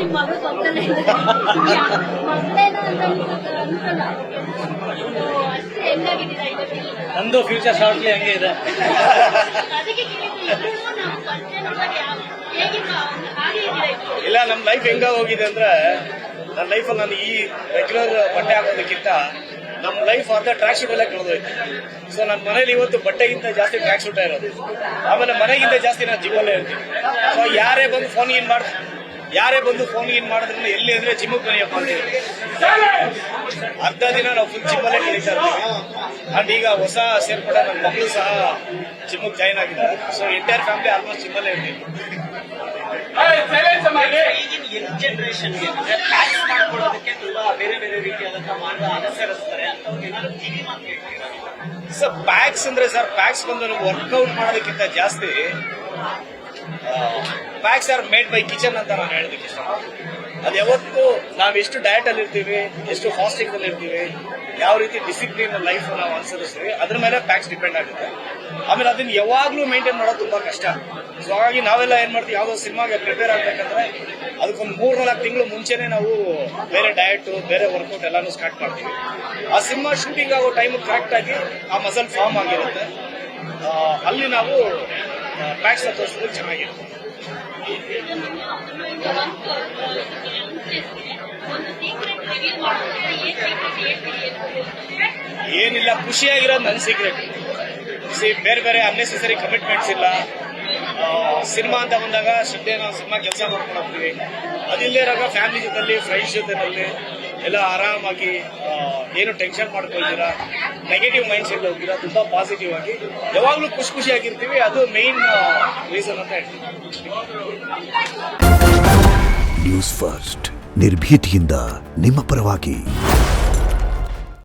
ನಿಮ್ಮ ಮಗಳು ಪಕ್ಕದಲ್ಲೇ ಮಗಳೇನೋ ಅಂತ ಅನ್ಸಲ್ಲ. ಅಷ್ಟೇ ಹೆಂಗಾಗಿದ್ದೀರಾ ಈಗ? ನಂದು ಫ್ಯೂಚರ್ ಶಾರ್ಟ್ಲಿ ಹಂಗೆ ಇದೆ. ಅದಕ್ಕೆ ನಾವು ಪರಿಚಯ ನೋಡಿದಾಗ ಹೇಗಿಲ್ಲ ಹಾಗೆ ಇದ್ದೀರಾ ಇಬ್ರು? ಇಲ್ಲ, ನಮ್ಮ ಲೈಫ್ ಹೆಂಗ ಹೋಗಿದೆ ಅಂದ್ರೆ, ನನ್ನ ಲೈಫಲ್ಲಿ ನಾನು ಈ ರೆಗ್ಯುಲರ್ ಬಟ್ಟೆ ಹಾಕೋದಕ್ಕಿಂತ ನಮ್ಮ ಲೈಫ್ ಅರ್ಧ ಟ್ರ್ಯಾಕ್ ಶೂಟ್ ಎಲ್ಲ ಕಳೆದೋಯ್ತು. ಸೊ ನನ್ನ ಮನೇಲಿ ಇವತ್ತು ಬಟ್ಟೆಗಿಂತ ಜಾಸ್ತಿ ಟ್ರ್ಯಾಕ್ ಶೂಟ್ ಇರೋದು. ಆಮೇಲೆ ಮನೆಗಿಂತ ಜಾಸ್ತಿ ನಾನು ಜಿಮ್ಮಲ್ಲೇ ಇರ್ತೀನಿ. ಸೊ ಯಾರೇ ಬಂದು ಫೋನ್ ಇನ್ ಮಾಡಿದ್ರು ಎಲ್ಲಿ ಅಂದ್ರೆ ಜಿಮ್ಗೆ ಬನ್ನಿಯಪ್ಪ ಅಂತೀವಿ. ಅರ್ಧ ದಿನ ನಾವು ಫುಲ್ ಜಿಮ್ಮಲ್ಲೇ ಕಳೀತಾ ಇರ್ತೀವಿ. ಅಂಡ್ ಈಗ ಹೊಸ ಸೇರ್ಪಡೆ ನನ್ನ ಮಕ್ಕಳು ಸಹ ಜಿಮ್ಗೆ ಜಾಯ್ನ್ ಆಗಿದ್ದಾರೆ. ಸೊ ಎಂಟೈರ್ ಫ್ಯಾಮಿಲಿ ಆಲ್ಮೋಸ್ಟ್ ಜಿಮ್ಮಲ್ಲೇ ಇರ್ತೀವಿ. ಈಗಿನ ಯಂಗ್ ಜನರೇಷನ್ಗೆ ಪ್ಯಾಕ್ಸ್ ಮಾಡ್ಕೊಳ್ಳೋದಕ್ಕೆ ತುಂಬಾ ಬೇರೆ ಬೇರೆ ರೀತಿಯಾದಂತಹ ಮಾರ್ಗ ಅನುಸರಿಸ್ತಾರೆ ಅಂತ ಏನಾದ್ರು ಕಿವಿ ಮಾತು ಹೇಳ್ತೀರಾ? ಸರ್ ಪ್ಯಾಕ್ಸ್ ಅಂದ್ರೆ ಪ್ಯಾಕ್ಸ್ ಬಂದು ವರ್ಕೌಟ್ ಮಾಡೋದಕ್ಕಿಂತ ಜಾಸ್ತಿ packs are made by kitchen ಅಂತ ನಾನು ಹೇಳೋದಕ್ಕೆ ಇಷ್ಟ. ಅದು ಯಾವತ್ತು ನಾವೆಷ್ಟು ಡಯಟ್ ಅಲ್ಲಿ ಇರ್ತೀವಿ, ಎಷ್ಟು ಫಾಸ್ಟಿಂಗ್ ಅಲ್ಲಿ ಇರ್ತೀವಿ, ಯಾವ ರೀತಿ ಡಿಸಿಪ್ಲಿನ್ ಲೈಫ್ ನಾವು ಅನುಸರಿಸ್ತೀವಿ, ಅದ್ರ ಮೇಲೆ ಪ್ಯಾಕ್ಸ್ ಡಿಪೆಂಡ್ ಆಗುತ್ತೆ. ಆಮೇಲೆ ಅದನ್ನ ಯಾವಾಗ್ಲೂ ಮೇಂಟೈನ್ ಮಾಡೋದು ತುಂಬಾ ಕಷ್ಟ. ಸೊ ಹಾಗಾಗಿ ನಾವೆಲ್ಲ ಏನ್ ಮಾಡ್ತೀವಿ, ಯಾವ್ದೋ ಸಿನಿಮಾಗೆ ಪ್ರಿಪೇರ್ ಆಗ್ಬೇಕಂದ್ರೆ ಅದಕ್ಕೊಂದು 3-4 ತಿಂಗಳು ಮುಂಚೆನೆ ನಾವು ಬೇರೆ ಡಯಟ್, ಬೇರೆ ವರ್ಕೌಟ್ ಎಲ್ಲಾನು ಸ್ಟಾರ್ಟ್ ಮಾಡ್ತೀವಿ. ಆ ಸಿನಿಮಾ ಶೂಟಿಂಗ್ ಆಗೋ ಟೈಮ್ ಕರೆಕ್ಟ್ ಆಗಿ ಆ ಮಸಲ್ ಫಾರ್ಮ್ ಆಗಿರುತ್ತೆ. ಅಲ್ಲಿ ನಾವು ಪ್ಯಾಕ್ಸ್ ತೋರಿಸೋದಕ್ಕೆ ಚೆನ್ನಾಗಿರುತ್ತೆ. ಏನಿಲ್ಲ, ಖುಷಿಯಾಗಿರೋದು ನನ್ನ ಸೀಕ್ರೆಟ್. ಬೇರೆ ಬೇರೆ ಅನ್ನೆಸೆಸರಿ ಕಮಿಟ್ಮೆಂಟ್ಸ್ ಇಲ್ಲ. ಸಿನಿಮಾ ಅಂತ ಬಂದಾಗ ಶ್ರದ್ಧೆ ನಾವು ಸಿನಿಮಾ ಕೆಲಸ ಮಾಡ್ಕೊಂಡು ಹೋಗ್ತೀವಿ. ಅದಿಲ್ಲದೆ ಇರಾಗ ಫ್ಯಾಮಿಲಿ ಜೊತೆಲಿ, ಫ್ರೆಂಡ್ಸ್ ಜೊತೆನಲ್ಲಿ ಎಲ್ಲ ಆರಾಮಾಗಿ ಏನು ಟೆನ್ಷನ್ ಮಾಡ್ಕೊಳ್ತೀರಾ, ನೆಗೆಟಿವ್ ಮೈಂಡ್ ಸೆಟ್ ಹೋಗ್ತೀರಾ, ತುಂಬಾ ಪಾಸಿಟಿವ್ ಆಗಿ ಯಾವಾಗ್ಲೂ ಖುಷಿಯಾಗಿರ್ತೀವಿ. ಅದು ಮೇನ್ ರೀಸನ್ ಅಂತ ಹೇಳ್ತೀವಿ. ನ್ಯೂಸ್ ಫಸ್ಟ್, ನಿರ್ಭೀತಿಯಿಂದ ನಿಮ್ಮ ಪರವಾಗಿ.